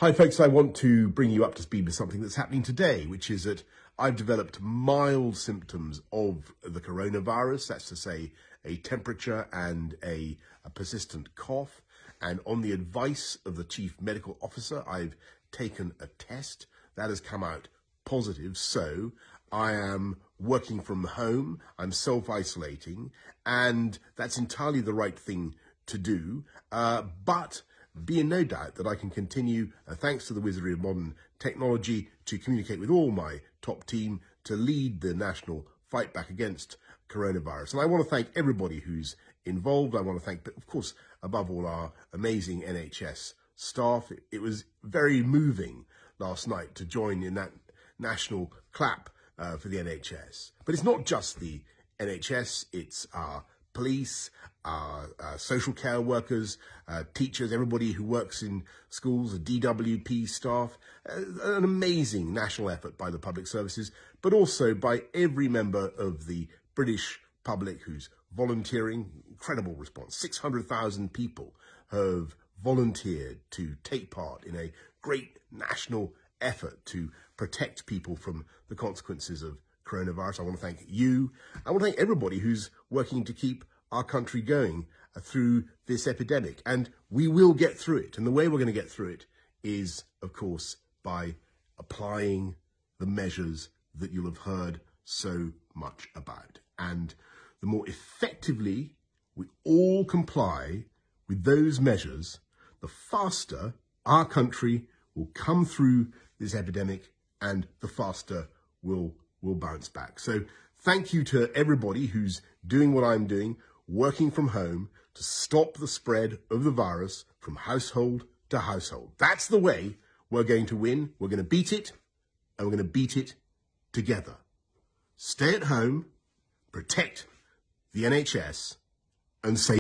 Hi folks, I want to bring you up to speed with something that's happening today, which is that I've developed mild symptoms of the coronavirus. That's to say a temperature and a persistent cough. And on the advice of the chief medical officer, I've taken a test that has come out positive. So I am working from home, I'm self-isolating, and that's entirely the right thing to do. But be in no doubt that I can continue, thanks to the wizardry of modern technology, to communicate with all my top team to lead the national fight back against coronavirus. And I want to thank everybody who's involved. I want to thank, of course, above all, our amazing NHS staff. It was very moving last night to join in that national clap for the NHS. But it's not just the NHS, it's our police, our social care workers, teachers, everybody who works in schools, the DWP staff, an amazing national effort by the public services, but also by every member of the British public who's volunteering. Incredible response. 600,000 people have volunteered to take part in a great national effort to protect people from the consequences of coronavirus. I want to thank you. I want to thank everybody who's working to keep our country going through this epidemic. And we will get through it. And the way we're going to get through it is, of course, by applying the measures that you'll have heard so much about. And the more effectively we all comply with those measures, the faster our country will come through this epidemic and the faster we'll bounce back. So thank you to everybody who's doing what I'm doing, working from home to stop the spread of the virus from household to household. That's the way we're going to win. We're going to beat it, and we're going to beat it together. Stay at home, protect the NHS, and save